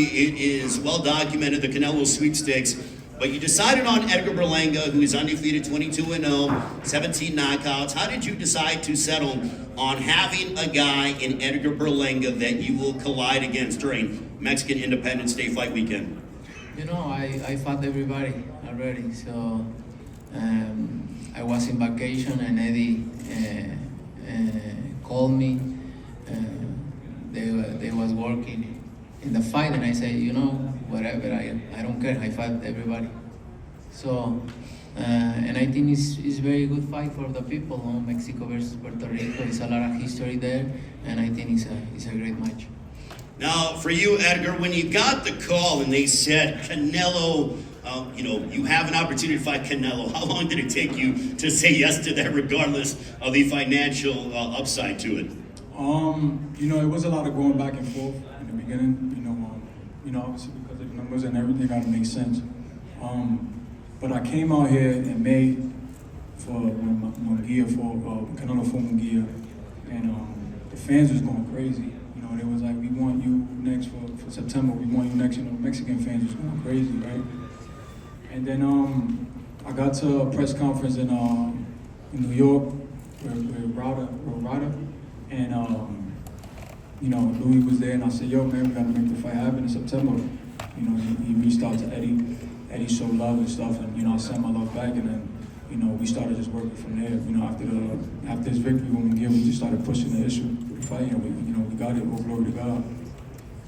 It is well documented, the Canelo sweepstakes, but you decided on Edgar Berlanga, who is undefeated 22-0, 17 knockouts. How did you decide to settle on having a guy in Edgar Berlanga that you will collide against during Mexican Independence Day fight weekend? You know, I fought everybody already, so I was in vacation and Eddie called me. They was working in the fight, and I said, you know, whatever, I don't care, I fight everybody. So, and I think it's very good fight for the people, Mexico versus Puerto Rico. It's a lot of history there, and I think it's a great match. Now, for you, Edgar, when you got the call and they said, Canelo, you have an opportunity to fight Canelo, how long did it take you to say yes to that, regardless of the financial upside to it? It was a lot of going back and forth in the beginning, obviously because of the numbers and everything got to make sense. But I came out here in May for Munguia, for Canelo for Munguia, and the fans was going crazy. They was like, we want you next for September, we want you next, Mexican fans was going crazy, right? And then I got to a press conference in New York with Rada, and Louis was there, and I said, yo, man, we gotta make the fight happen in September. He reached out to Eddie. Eddie showed love and stuff, and I sent my love back, and then we started just working from there. After his victory when we just started pushing the issue with the fight, and we got it. All glory to God.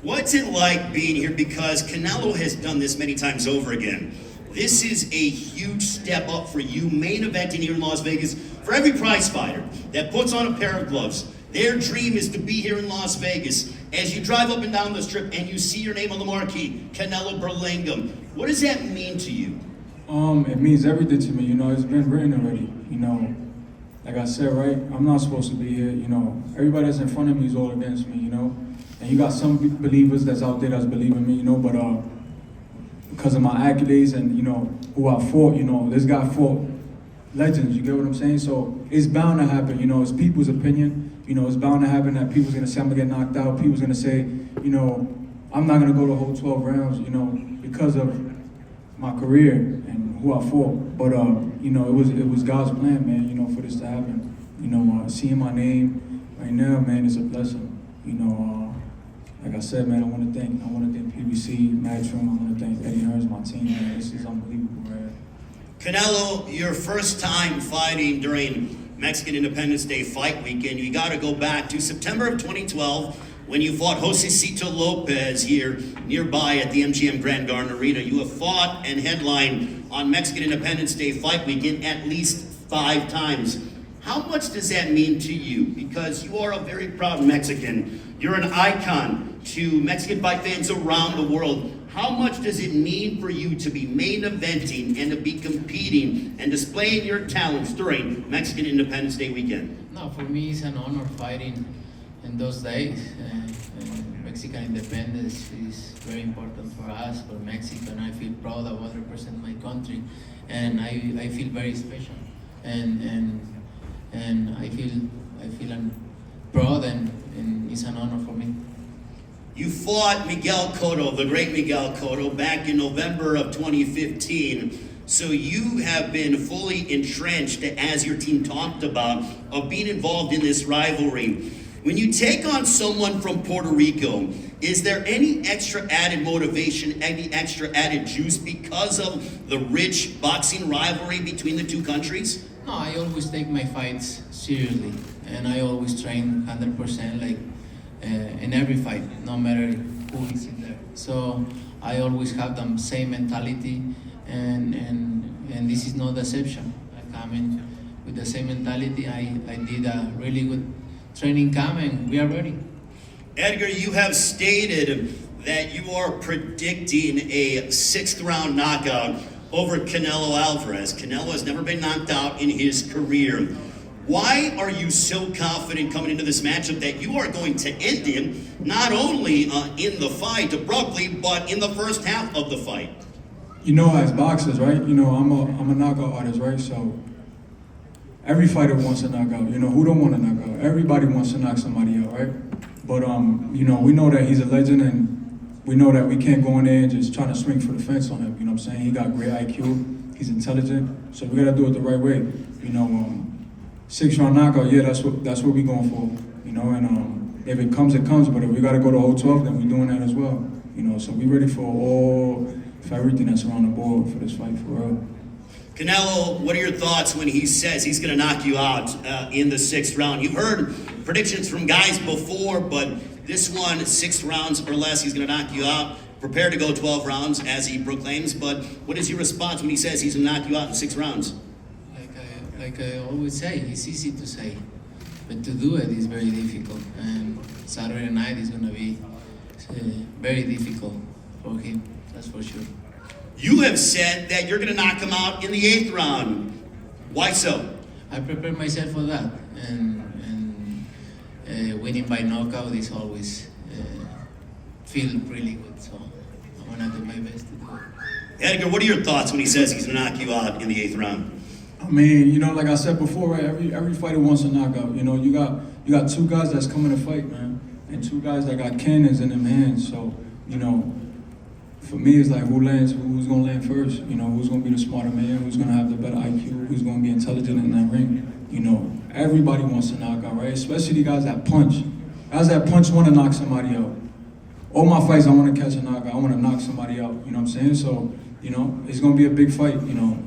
What's it like being here? Because Canelo has done this many times over again. This is a huge step up for you, main eventing here in Las Vegas. For every prize fighter that puts on a pair of gloves, their dream is to be here in Las Vegas. As you drive up and down the strip and you see your name on the marquee, Canelo Berlanga, what does that mean to you? It means everything to me. It's been written already. Like I said, right, I'm not supposed to be here. Everybody that's in front of me is all against me. And you got some believers that's out there that's believing me. But because of my accolades and who I fought, this guy fought legends. You get what I'm saying? So it's bound to happen. It's people's opinion. It's bound to happen that people's gonna say I'm gonna get knocked out. People's gonna say, I'm not gonna go the whole 12 rounds, because of my career and who I fought. But it was God's plan, man, for this to happen. Seeing my name right now, man, is a blessing. Like I said, man, I want to thank PBC, Matchmaking. I want to thank Eddie Hearns, my team, man. This is unbelievable, man. Canelo, your first time fighting during Mexican Independence Day fight weekend, you got to go back to September of 2012 when you fought Josecito Lopez here nearby at the MGM Grand Garden Arena. You have fought and headlined on Mexican Independence Day fight weekend at least 5 times. How much does that mean to you? Because you are a very proud Mexican. You're an icon to Mexican fight fans around the world. How much does it mean for you to be main eventing and to be competing and displaying your talents during Mexican Independence Day weekend? No, for me it's an honor fighting in those days. Mexican independence is very important for us, for Mexico, and I feel proud of 100% my country, and I feel very special, and I feel proud, and it's an honor for me. You fought Miguel Cotto, the great Miguel Cotto, back in November of 2015. So you have been fully entrenched, as your team talked about, of being involved in this rivalry. When you take on someone from Puerto Rico, is there any extra added motivation, any extra added juice because of the rich boxing rivalry between the two countries? No, I always take my fights seriously, and I always train 100%, in every fight, no matter who is in there. So I always have the same mentality, and this is no deception. I come in with the same mentality. I did a really good training camp, and we are ready. Edgar, you have stated that you are predicting a 6th round knockout over Canelo Alvarez. Canelo has never been knocked out in his career. Why are you so confident coming into this matchup that you are going to end him not only in the fight abruptly, but in the first half of the fight? As boxers, right? I'm a knockout artist, right? So every fighter wants a knockout. Who don't want a knockout? Everybody wants to knock somebody out, right? But we know that he's a legend, and we know that we can't go in there and just try to swing for the fence on him. You know what I'm saying? He got great IQ. He's intelligent. So we gotta do it the right way. You know, 6-round knockout. Yeah, that's what we going for. You know, and if it comes, it comes. But if we gotta go to 0-12, then we're doing that as well. You know, so we ready for everything that's around the board for this fight for real. Canelo, what are your thoughts when he says he's going to knock you out in the 6th round? You've heard predictions from guys before, but this one, 6 rounds or less, he's going to knock you out. Prepare to go 12 rounds, as he proclaims. But what is your response when he says he's going to knock you out in 6 rounds? Like I always say, it's easy to say, but to do it is very difficult. And Saturday night is going to be very difficult for him, that's for sure. You have said that you're going to knock him out in the 8th round. Why so? I prepared myself for that, and winning by knockout is always feel really good. So I'm gonna do my best to do it. Edgar, what are your thoughts when he says he's going to knock you out in the 8th round? I mean, you know, like I said before, right? Every fighter wants a knockout. You know, you got 2 guys that's coming to fight, man, and 2 guys that got cannons in them hands. So, you know, for me, it's like who's gonna land first? You know, who's gonna be the smarter man? Who's gonna have the better IQ? Who's gonna be intelligent in that ring? You know, everybody wants to knock out, right? Especially the guys that punch. Guys that punch want to knock somebody out. All my fights, I want to catch a knockout. I want to knock somebody out. You know what I'm saying? So, you know, it's gonna be a big fight. You know,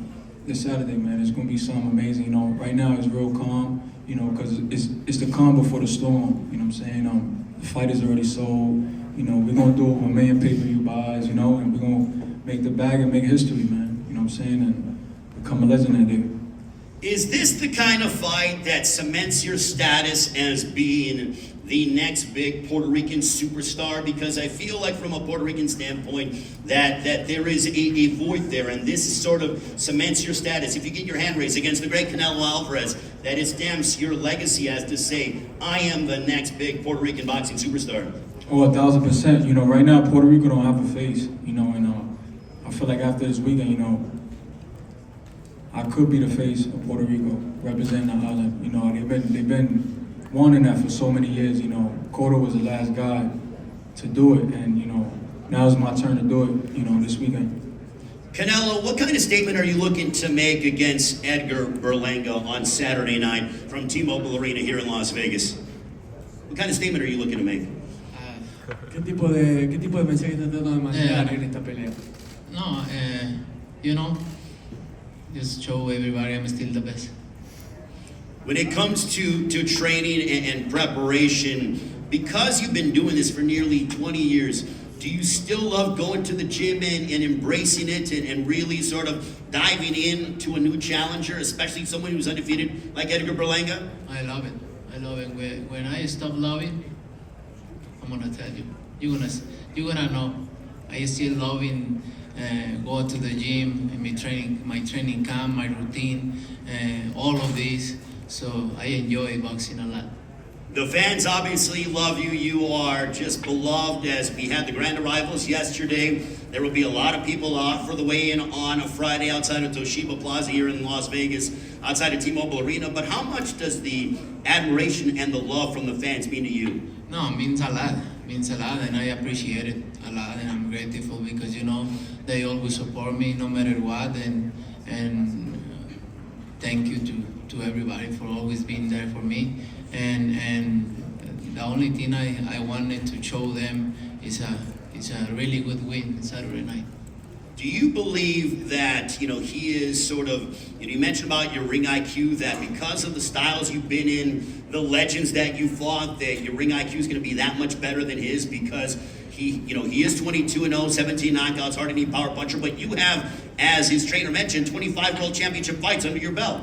this Saturday, man, it's gonna be something amazing. You know, right now it's real calm. You know, because it's the calm before the storm. You know what I'm saying? The fight is already sold. You know, we're gonna do it with 1 million pay-per-view buys, you know, and we're gonna make the bag and make history, man. You know what I'm saying? And become a legend that day. Is this the kind of fight that cements your status as being the next big Puerto Rican superstar? Because I feel like from a Puerto Rican standpoint that there is a void there, and this sort of cements your status. If you get your hand raised against the great Canelo Alvarez, that it stamps your legacy as to say, I am the next big Puerto Rican boxing superstar. Oh, 1,000%. You know, right now Puerto Rico don't have a face. You know, and I feel like after this weekend, you know, I could be the face of Puerto Rico, representing the island. You know, they've been wanting that for so many years. You know, Cotto was the last guy to do it, and you know, now it's my turn to do it. You know, this weekend. Canelo, what kind of statement are you looking to make against Edgar Berlanga on Saturday night from T-Mobile Arena here in Las Vegas? What kind of statement are you looking to make? ¿Qué tipo de mensaje está tratando de mandar en esta pelea? No, you know, just show everybody I'm still the best. When it comes to training and preparation, because you've been doing this for nearly 20 years, do you still love going to the gym and embracing it and really sort of diving into a new challenger, especially someone who's undefeated like Edgar Berlanga? I love it. When I stop loving, I'm gonna tell you. You're gonna know. I still loving go to the gym and my training camp, my routine, all of this. So I enjoy boxing a lot. The fans obviously love you. You are just beloved. As we had the grand arrivals yesterday, there will be a lot of people out for the weigh-in on a Friday outside of Toshiba Plaza here in Las Vegas, outside of T-Mobile Arena. But how much does the admiration and the love from the fans mean to you? No, it means a lot. It means a lot, and I appreciate it a lot, and I'm grateful because, you know, they always support me no matter what, and thank you to everybody for always being there for me. And the only thing I wanted to show them is a really good win Saturday night. Do you believe that, you know, he is sort of, you know, you mentioned about your ring IQ, that because of the styles you've been in, the legends that you fought, that your ring IQ is going to be that much better than his because he is 22-0, 17 knockouts, hard to knee power puncher, but you have, as his trainer mentioned, 25 world championship fights under your belt.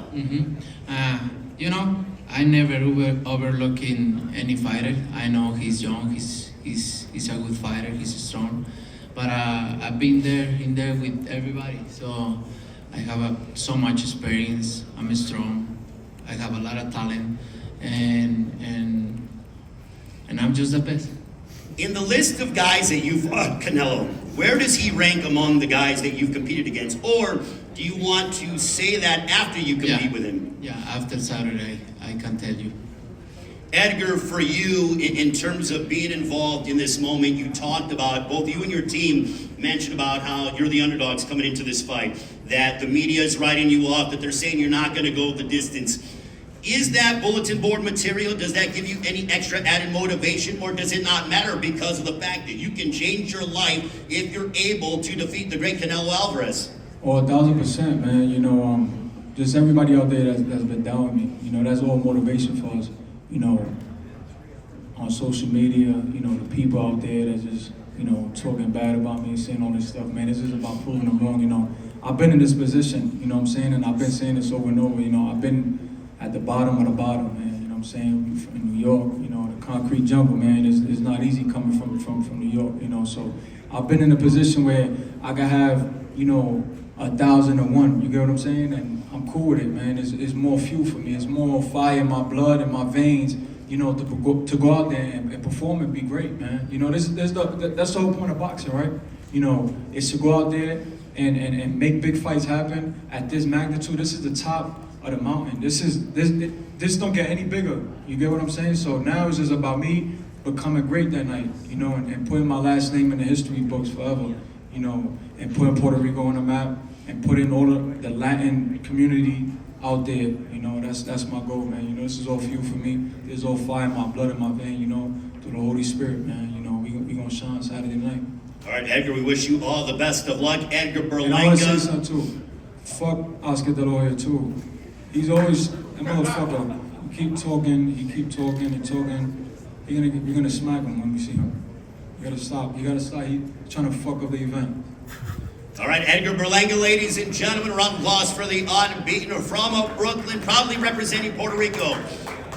You know, I never overlooking any fighter. I know he's young, he's a good fighter, he's strong. But I've been in there with everybody, so I have so much experience. I'm strong. I have a lot of talent, and I'm just the best. In the list of guys that you've fought, Canelo, where does he rank among the guys that you've competed against? Or do you want to say that after you compete with him? Yeah, after Saturday, I can tell you. Edgar, for you, in terms of being involved in this moment, you talked about, both you and your team mentioned about how you're the underdogs coming into this fight, that the media is writing you off, that they're saying you're not going to go the distance. Is that bulletin board material, does that give you any extra added motivation, or does it not matter because of the fact that you can change your life if you're able to defeat the great Canelo Alvarez? Oh, 1000%, man. You know, just everybody out there that's been down with me. You know, that's all motivation for us. You know, on social media, you know, the people out there that just, you know, talking bad about me, saying all this stuff, man, this is about proving them wrong, you know. I've been in this position, you know what I'm saying, and I've been saying this over and over, you know, I've been at the bottom of the bottom, man, you know what I'm saying, in New York, you know, the concrete jungle, man, it's not easy coming from New York, you know, so I've been in a position where I can have, you know, 1,001, you get what I'm saying, and I'm cool with it, man, it's more fuel for me, it's more fire in my blood and my veins, you know, to go out there and perform and be great, man. You know, that's the whole point of boxing, right? You know, it's to go out there and make big fights happen at this magnitude. This is the top of the mountain. This don't get any bigger. You get what I'm saying? So now it's just about me becoming great that night, you know, and putting my last name in the history books forever, you know, and putting Puerto Rico on the map and putting all the Latin community out there, you know, that's my goal, man. You know, this is all fuel for me. There's all fire in my blood, in my vein, you know, through the Holy Spirit, man. You know, we gonna shine Saturday night. All right, Edgar, we wish you all the best of luck. Edgar Berlanga. And I want to say something too. Fuck Oscar De La Hoya too. He's always that motherfucker. You keep talking, and talking. You're gonna smack him when we see him. You gotta stop. He's trying to fuck up the event. All right, Edgar Berlanga, ladies and gentlemen, a round of applause for the unbeaten from Brooklyn, proudly representing Puerto Rico.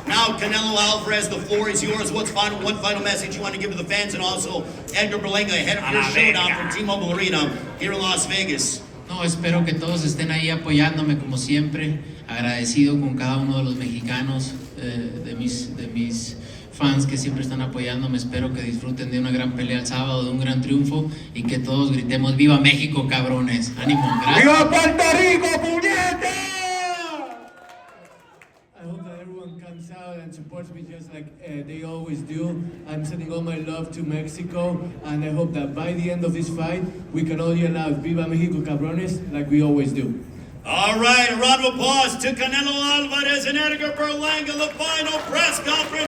Now, Canelo Alvarez, the floor is yours. One final message you want to give to the fans, and also Edgar Berlanga ahead of your showdown from T-Mobile Arena here in Las Vegas. No, espero que todos estén ahí apoyándome como siempre. Agradecido con cada uno de los mexicanos, de mis fans que siempre están apoyándome. Espero que disfruten de una gran pelea el sábado, de un gran triunfo y que todos gritemos ¡Viva México, cabrones! ¡Ánimo! Gracias. ¡Viva Puerto Rico, puñete! I hope that everyone comes out and supports me just like they always do. I'm sending all my love to Mexico, and I hope that by the end of this fight, we can all yell out Viva México, cabrones, like we always do. All right, a round of applause to Canelo Alvarez and Edgar Berlanga, the final press conference.